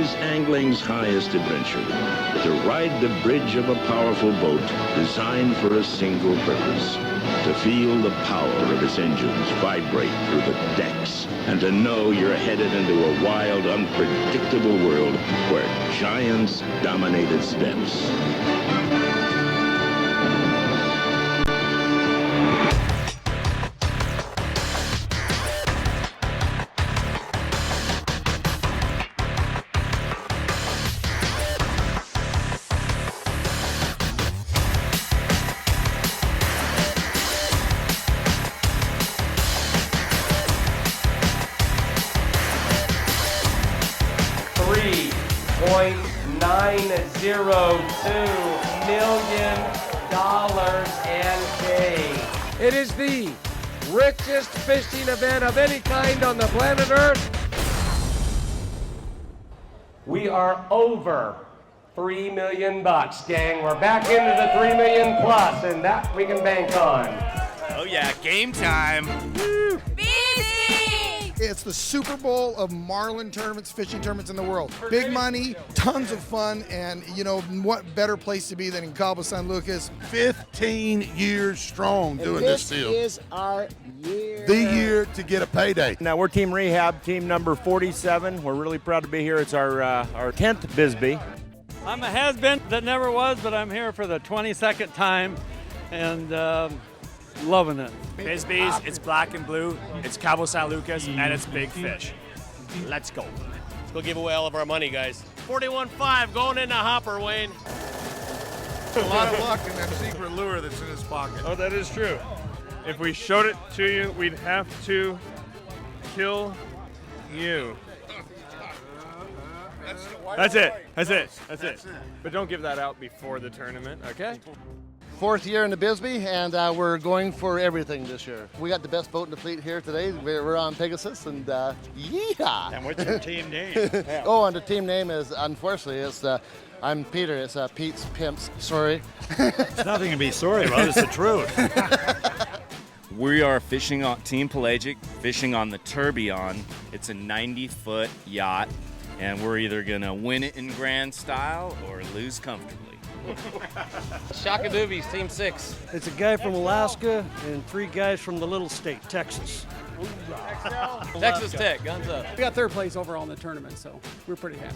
is angling's highest adventure, to ride the bridge of a powerful boat designed for a single purpose, to feel the power of its engines vibrate through the decks, and to know you're headed into a wild, unpredictable world where giants dominate its depths. $902 million and change. It is the richest fishing event of any kind on the planet Earth. We are over $3 million, gang. We're back into the 3 million plus, and that we can bank on. Oh yeah, game time. It's the Super Bowl of Marlin tournaments, fishing tournaments in the world. Big money, tons of fun, and you know what better place to be than in Cabo San Lucas. 15 years strong doing this deal. This is our year. The year to get a payday. Now we're Team Rehab, team number 47. We're really proud to be here. It's our 10th Bisbee. I'm a has-been that never was, but I'm here for the 22nd time, and loving it. Bisbee'S, it's black and blue, it's Cabo San Lucas, and it's big fish. Let's go. Let's go give away all of our money, guys. 41.5 going in the hopper, Wayne. A lot of luck in that secret lure that's in his pocket. Oh, that is true. If we showed it to you, we'd have to kill you. That's it. That's it. But don't give that out before the tournament, okay? 4th year in the Bisbee, and we're going for everything this year. We got the best boat in the fleet here today. We're on Pegasus, and yeehaw! And what's your team name? Oh, and the team name is, unfortunately, I'm Peter. It's Pete's Pimps. Sorry. It's nothing to be sorry about. It's the truth. We are fishing on Team Pelagic, fishing on the Tourbillon. It's a 90-foot yacht, and we're either gonna win it in grand style or lose comfortably. Shakadoobies, Team 6. It's a guy from Alaska and 3 guys from the little state, Texas. Texas Tech, guns up. We got 3rd place overall in the tournament, so we're pretty happy.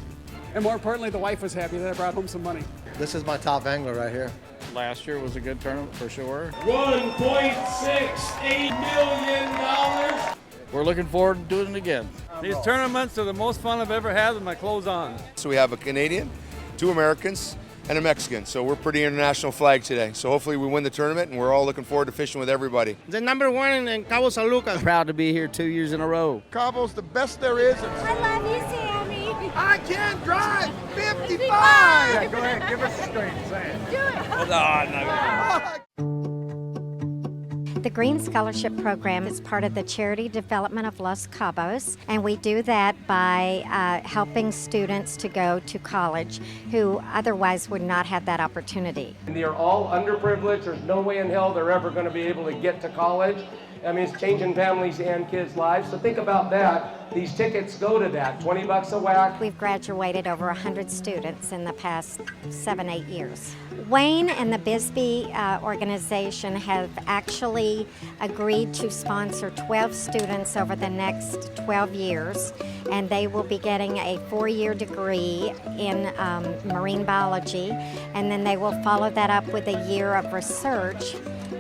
And more importantly, the wife was happy that I brought home some money. This is my top angler right here. Last year was a good tournament for sure. $1.68 million. We're looking forward to doing it again. These tournaments are the most fun I've ever had with my clothes on. So we have a Canadian, 2 Americans, and a Mexican. So we're pretty international flag today. So hopefully we win the tournament, and we're all looking forward to fishing with everybody. The number 1 in Cabo San Lucas. Proud to be here 2 years in a row. Cabo's the best there is. I love you, Sammy. I can't drive 55! Yeah, go ahead, give us a straight, say it. Do it. Hold on. The Green Scholarship Program is part of the Charity Development of Los Cabos, and we do that by helping students to go to college who otherwise would not have that opportunity. And they are all underprivileged. There's no way in hell they're ever going to be able to get to college. I mean, it's changing families and kids' lives. So think about that. These tickets go to that, $20 a whack. We've graduated over 100 students in the past 7-8 years. Wayne and the Bisbee organization have actually agreed to sponsor 12 students over the next 12 years, and they will be getting a 4-year degree in marine biology, and then they will follow that up with a year of research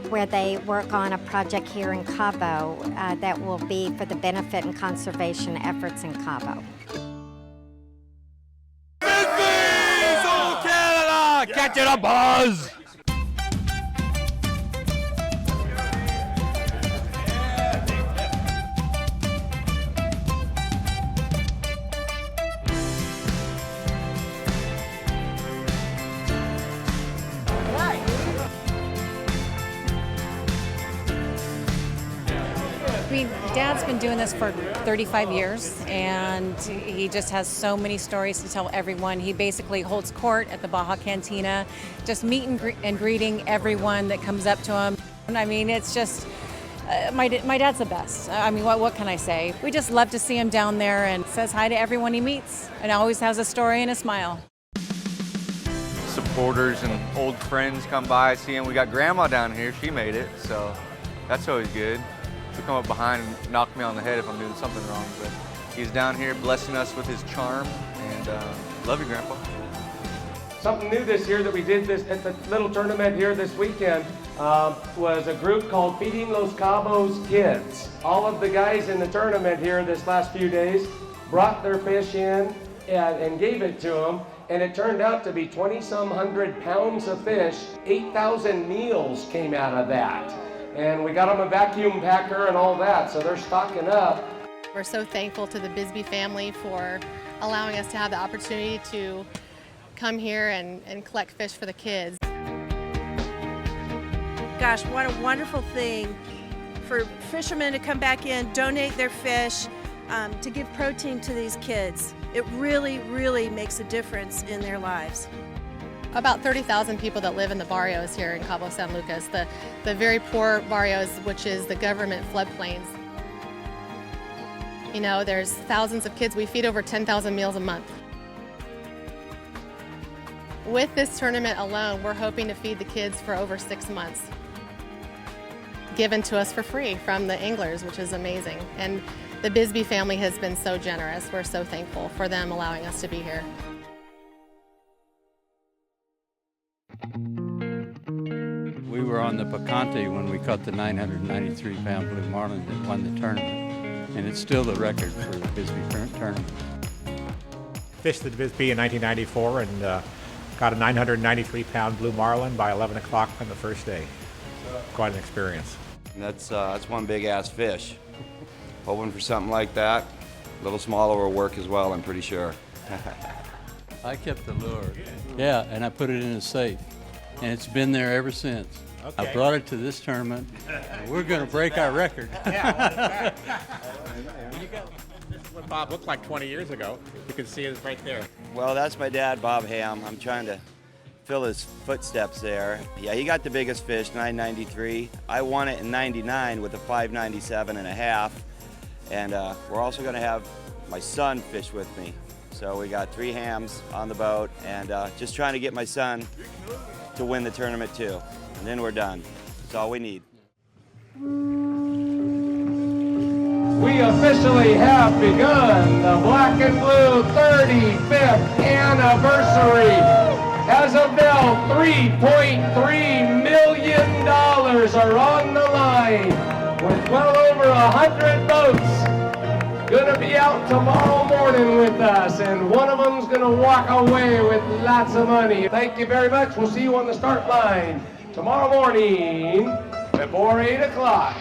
where they work on a project here in Cabo that will be for the benefit and conservation efforts in Cabo. Bisbee'S, old Canada! Catch it a buzz! Dad's been doing this for 35 years, and he just has so many stories to tell everyone. He basically holds court at the Baja Cantina, just meet and greeting everyone that comes up to him. I mean, it's just My dad's the best. I mean, what can I say? We just love to see him down there and says hi to everyone he meets and always has a story and a smile. Supporters and old friends come by, see him. We got Grandma down here. She made it, so that's always good. He'll come up behind and knock me on the head if I'm doing something wrong, but he's down here blessing us with his charm, and love you, Grandpa. Something new this year that we did this at the little tournament here this weekend was a group called Feeding Los Cabos Kids. All of the guys in the tournament here this last few days brought their fish in and gave it to them, and it turned out to be 20-some hundred pounds of fish. 8,000 meals came out of that. And we got them a vacuum packer and all that, so they're stocking up. We're so thankful to the Bisbee family for allowing us to have the opportunity to come here and collect fish for the kids. Gosh, what a wonderful thing for fishermen to come back in, donate their fish, to give protein to these kids. It really, really makes a difference in their lives. About 30,000 people that live in the barrios here in Cabo San Lucas, the very poor barrios, which is the government floodplains. You know, there's thousands of kids. We feed over 10,000 meals a month. With this tournament alone, we're hoping to feed the kids for over 6 months. Given to us for free from the anglers, which is amazing. And the Bisbee family has been so generous. We're so thankful for them allowing us to be here. We were on the Picante when we caught the 993-pound blue marlin that won the tournament, and it's still the record for the Bisbee tournament. Fished the Bisbee in 1994 and got a 993-pound blue marlin by 11 o'clock on the first day. Quite an experience. And that's one big-ass fish. Hoping for something like that. A little smaller will work as well, I'm pretty sure. I kept the lure. Yeah, and I put it in a safe, and it's been there ever since. Okay. I brought it to this tournament, and we're going to break our record. Yeah. This is what Bob looked like 20 years ago. You can see it right there. Well, that's my dad, Bob Ham. I'm trying to fill his footsteps there. Yeah, he got the biggest fish, 993. I won it in 99 with a 597 and a half. And we're also going to have my son fish with me. So we got 3 hams on the boat, and just trying to get my son to win the tournament too. And then we're done. That's all we need. We officially have begun the Black and Blue 35th anniversary. As of now, $3.3 million are on the line, with well over 100 boats gonna be out tomorrow morning with us, and one of them's gonna walk away with lots of money. Thank you very much. We'll see you on the start line tomorrow morning before 8 o'clock.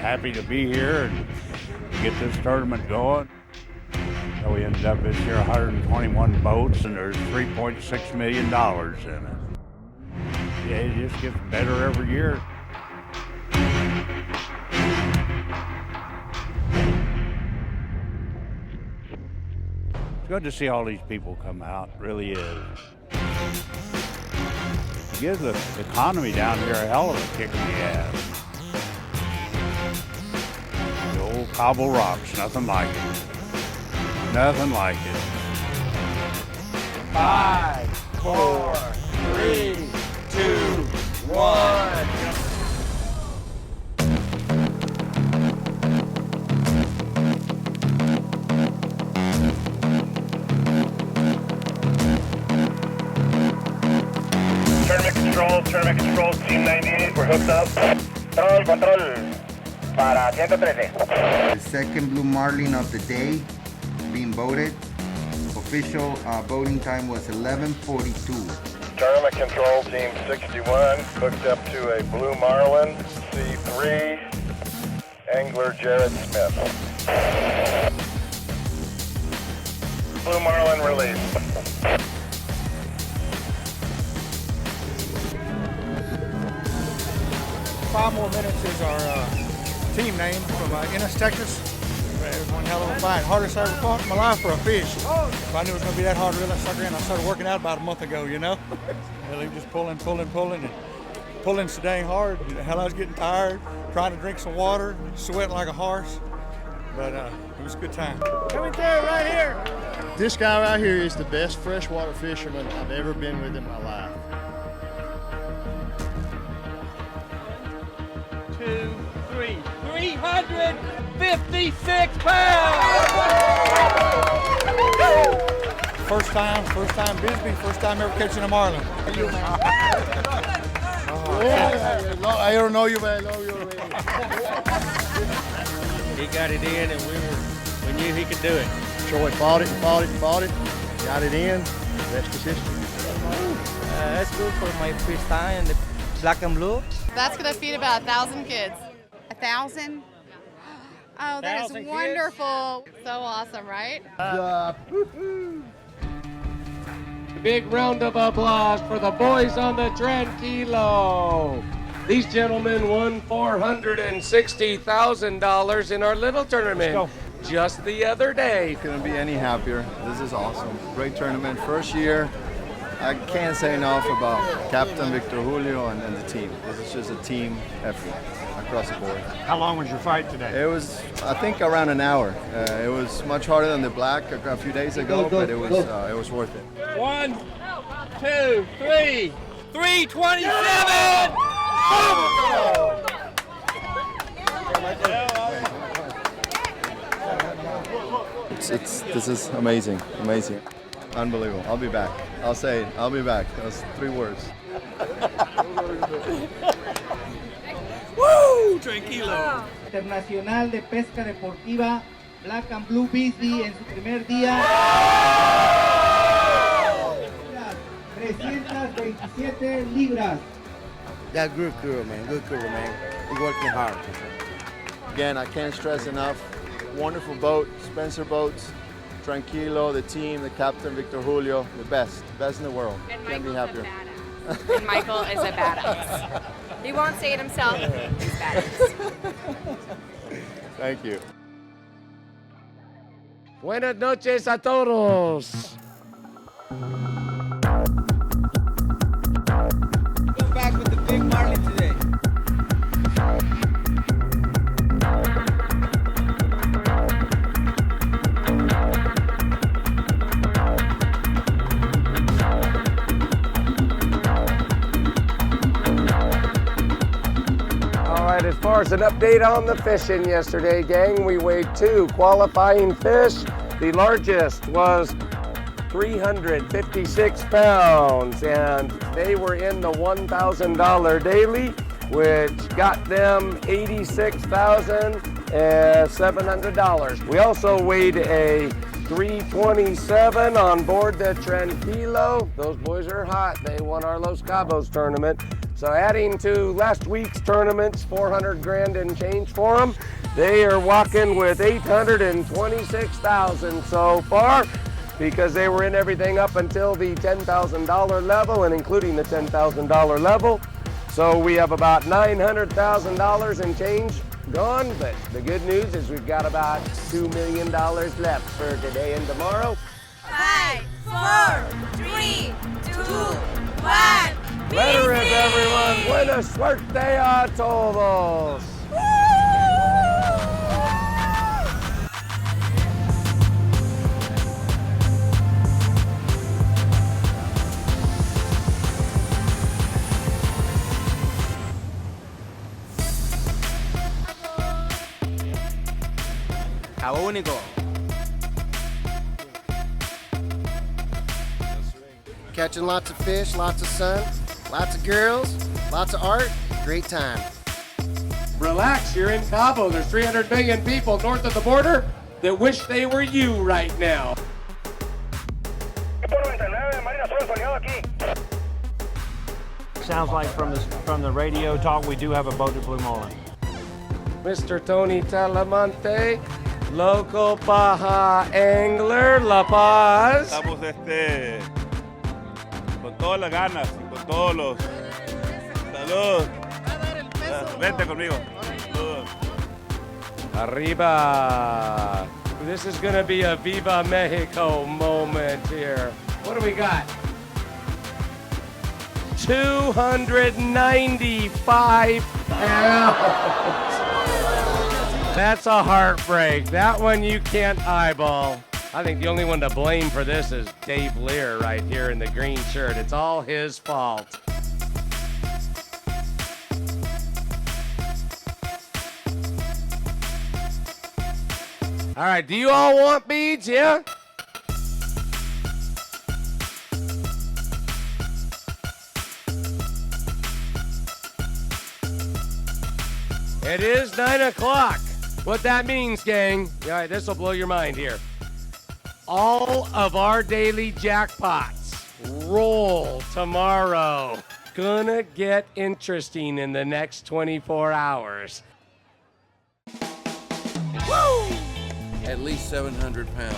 Happy to be here and get this tournament going. So we ended up this year 121 boats, and there's $3.6 million in it. Yeah, it just gets better every year. It's good to see all these people come out, it really is. It gives the economy down here a hell of a kick in the ass. Old Cabo rocks, nothing like it. Nothing like it. 5, 4, 3, 2, 1. Tournament control, Team 98, we're hooked up. Control. Para 113. The second blue marlin of the day being boated. Official boating time was 11:42. Tournament control, Team 61, hooked up to a blue marlin, C3, angler Jared Smith. Blue marlin released. 5 more minutes is our team name from Ennis, Texas. It was one hell of a fight. Hardest I ever fought in my life for a fish. If I knew it was going to be that hard to reel that sucker in, I started working out about a month ago, you know. Well, he was just pulling, and pulling so dang hard. Hell, I was getting tired, trying to drink some water, sweating like a horse. But it was a good time. Coming through right here. This guy right here is the best freshwater fisherman I've ever been with in my life. 2, 3, 356 pounds! First time Bisbee, first time ever catching a marlin. I don't know you, but I know you already. He got it in, and we knew he could do it. Troy fought it. Got it in. Rest is history. That's good for my first time in the black and blue. That's going to feed about 1,000 kids. 1,000? Oh, that is wonderful. So awesome, right? Big round of applause for the boys on the Tranquilo. These gentlemen won $460,000 in our little tournament just the other day. Couldn't be any happier. This is awesome. Great tournament. First year. I can't say enough about Captain Victor Julio and the team. This is just a team effort across the board. How long was your fight today? It was, I think, around an hour. It was much harder than the black a few days ago, but it was worth it. 1, 2, 3, 327! This is amazing, unbelievable. I'll be back. I'll say it. I'll be back. Those 3 words. Woo! Tranquilo. Internacional de Pesca Deportiva, Black and Blue Bisbee en su primer día. 327 libras. That's good crew, man. Good crew, man. We're working hard. Again, I can't stress enough. Wonderful boat, Spencer Boats, Tranquilo, the team, the captain, Victor Julio, the best in the world. And Can't be Michael's happier. a badass. And Michael is a badass. He won't say it himself. He's badass. Thank you. Buenas noches a todos. Go back with the big Marlin today. As far as an update on the fishing yesterday, gang, we weighed 2 qualifying fish. The largest was 356 pounds, and they were in the $1,000 daily, which got them $86,700. We also weighed a 327 on board the Tranquilo. Those boys are hot. They won our Los Cabos tournament. So adding to last week's tournaments, 400 grand and change for them, they are walking with 826,000 so far, because they were in everything up until the $10,000 level and including the $10,000 level. So we have about $900,000 and change gone, but the good news is we've got about $2 million left for today and tomorrow. 5, 4, 3, 2, 1. Let her in, everyone. Buena suerte a todos. Cabo Único. Catching lots of fish, lots of sun, lots of girls, lots of art, great time. Relax, you're in Cabo. There's 300 million people north of the border that wish they were you right now. Sounds like from the radio talk, we do have a boat at Blue Marlin. Mr. Tony Talamonte, local Baja angler, La Paz. Estamos con todas las ganas y con todos los... ¡Salud! Vente conmigo. Arriba. This is going to be a Viva Mexico moment here. What do we got? 295 pounds. That's a heartbreak. That one you can't eyeball. I think the only one to blame for this is Dave Lear right here in the green shirt. It's all his fault. All right, do you all want beads, yeah? It is 9 o'clock. What that means, gang, all right, this will blow your mind here. All of our daily jackpots roll tomorrow. Gonna get interesting in the next 24 hours. Woo! At least 700 pounds.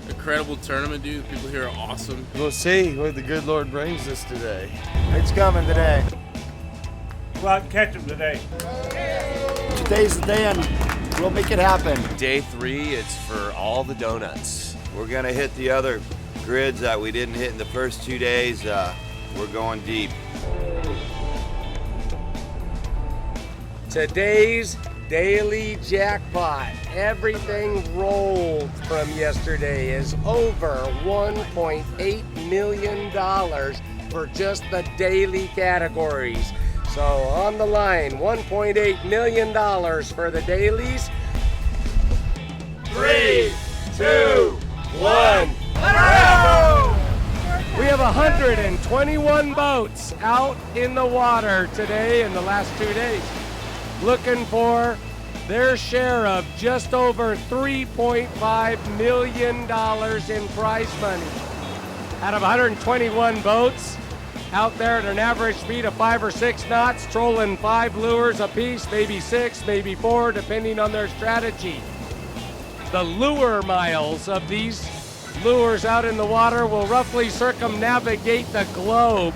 Incredible tournament, dude. The people here are awesome. We'll see where the good Lord brings us today. It's coming today. Go out and catch them today. Today's the day, and we'll make it happen. Day 3, it's for all the donuts. We're gonna hit the other grids that we didn't hit in the first 2 days. We're going deep. Today's daily jackpot, everything rolled from yesterday, is over $1.8 million for just the daily categories. So on the line, $1.8 million for the dailies. 3, 2, 1. We have 121 boats out in the water today in the last 2 days, looking for their share of just over $3.5 million in prize money. Out of 121 boats out there at an average speed of 5 or 6 knots, trolling 5 lures apiece, maybe 6, maybe 4, depending on their strategy. The lure miles of these lures out in the water will roughly circumnavigate the globe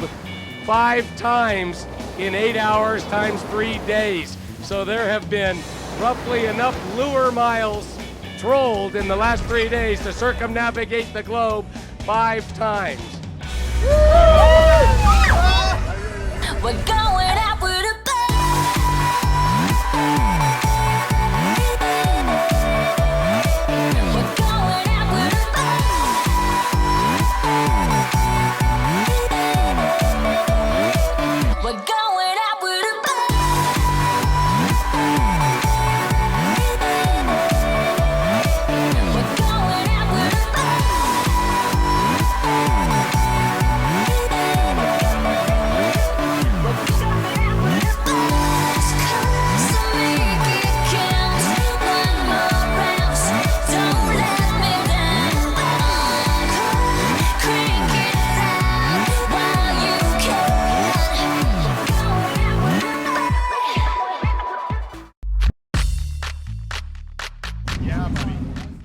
5 times in 8 hours times 3 days. So there have been roughly enough lure miles trolled in the last 3 days to circumnavigate the globe 5 times. We're going out with a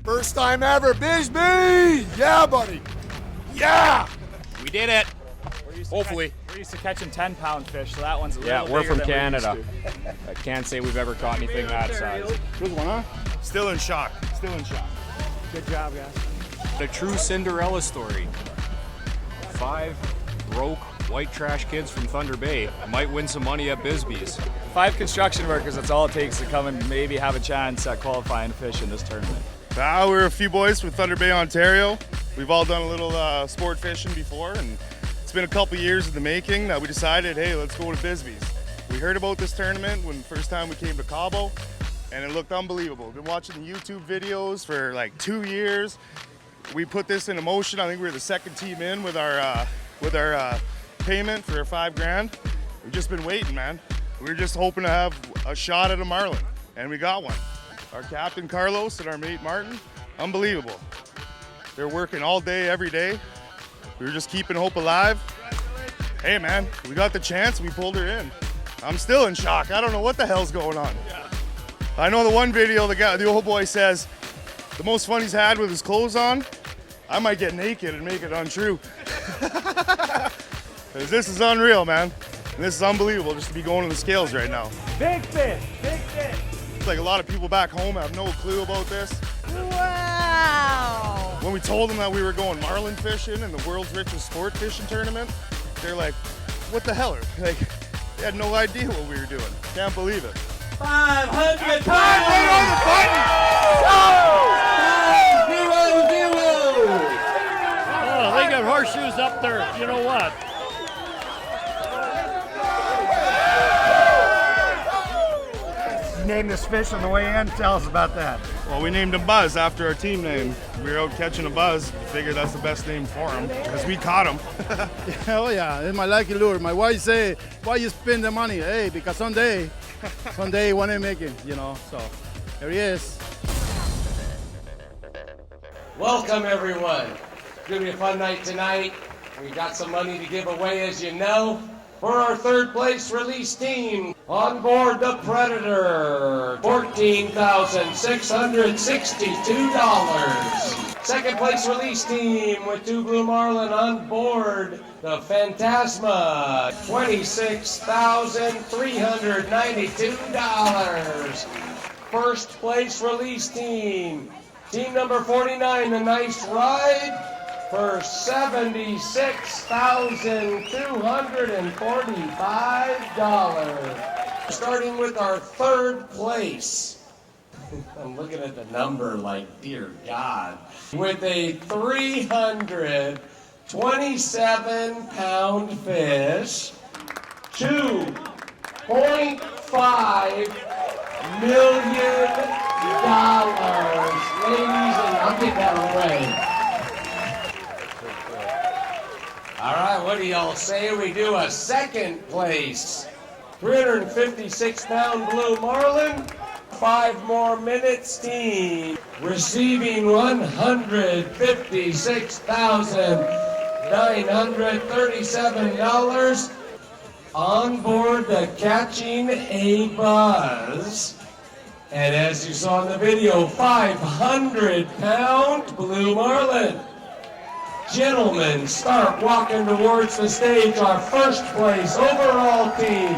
First time ever, Bisbee! Yeah, buddy! Yeah! We did it! Hopefully. We're used to catching 10-pound fish, so that one's a little Yeah, we're bigger from than Canada. We're used to. I can't say we've ever caught anything that size. Good one, huh? Still in shock. Still in shock. Good job, guys. The true Cinderella story. 5 broke white trash kids from Thunder Bay might win some money at Bisbee'S. 5 construction workers, that's all it takes to come and maybe have a chance at qualifying to fish in this tournament. We're a few boys from Thunder Bay, Ontario. We've all done a little sport fishing before, and it's been a couple years in the making that we decided, hey, let's go to Bisbee'S. We heard about this tournament when the first time we came to Cabo, and it looked unbelievable. We've been watching the YouTube videos for like 2 years. We put this into motion. I think we were the second team in with our payment for our $5,000. We've just been waiting, man. We were just hoping to have a shot at a Marlin, and we got one. Our captain Carlos and our mate Martin, unbelievable. They're working all day, every day. We were just keeping hope alive. Hey man, we got the chance, we pulled her in. I'm still in shock. I don't know what the hell's going on. I know the one video, the old boy says, the most fun he's had with his clothes on, I might get naked and make it untrue. 'Cause this is unreal, man. And this is unbelievable just to be going to the scales right now. Big fish, big fish. It's like a lot of people back home have no clue about this. Wow! When we told them that we were going marlin fishing in the world's richest sport fishing tournament, they're like, what the hell? Like, they had no idea what we were doing. Can't believe it. 500 Time right on the button! Oh, they got horseshoes up there. You know what? You named this fish on the way in. Tell us about that. Well, we named him Buzz after our team name. We were out catching a buzz. We figured that's the best name for him because we caught him. Oh yeah, it's my lucky lure. My wife say, "Why you spend the money?" Hey, because someday you want to make it, you know. So here he is. Welcome, everyone. It's going to be a fun night tonight. We got some money to give away, as you know. For our third place release team, on board the Predator, $14,662. Second place release team with 2 Blue Marlin on board the Phantasma, $26,392. First place release team, team number 49, the Nice Ride, for $76,245. Starting with our third place. I'm looking at the number like, dear God. With a 327-pound fish, $2.5 million. Ladies and I'll get that away. All right, what do y'all say we do a second place? 356-pound Blue Marlin, 5 more minutes team, receiving $156,937 on board the Catching a Buzz. And as you saw in the video, 500-pound Blue Marlin. Gentlemen, start walking towards the stage, our first place overall team.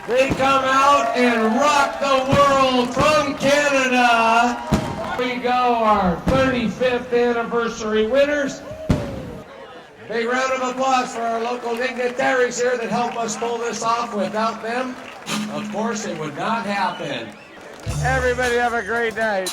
They come out and rock the world from Canada. Here we go, our 35th anniversary winners. Big round of applause for our local dignitaries here that help us pull this off. Without them, of course, it would not happen. Everybody have a great night.